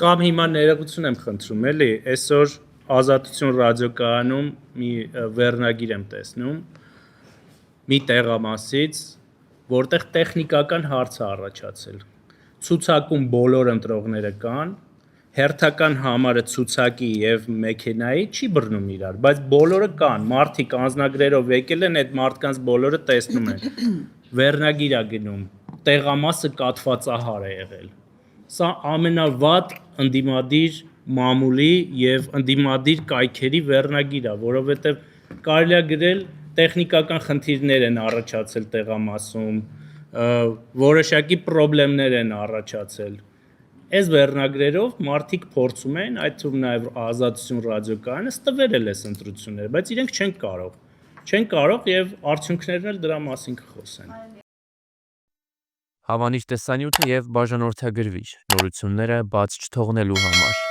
Կամ հիմա ներողություն եմ խնդրում, էլի, այսօր Ազատություն ռադիոկայանում մի վերնագիր եմ տեսնում մի տեղամասից, որտեղ տեխնիկական հարց է առաջացել։ Ցուցակում բոլոր ընտրողները կան, հերթական համարը ցուցակի եւ մեքենայի չի բռնում իրար, բայց բոլորը կան, մարդիկ անձնագրերով եկել են, այդ մարդկանց բոլորը տեսնում են։ Վերնագիր է գնում, տեղամասը կաթվածահար է եղել։ Սա ամենավատ ընդդիմադիր մամուլի եւ ընդդիմադիր կայքերի վերնագիր է, որովհետեւ կարելի է գրել տեխնիկական խնդիրներ են առաջացել տեղամասում, որոշակի խնդիրներ են առաջացել։ Այս վերնագրերով մարդիկ փորձում են, այդ թվում նաեւ Ազատություն ռադիոկայանը ստվել է այս ընտրությունները, բայց իրենք չեն կարող եւ արդյունքներն էլ դրա մասին կխոսեն։ Հավանիչ տեսանյութ եւ բաժանորդագրվիչ նորությունները բաց չթողնելու համար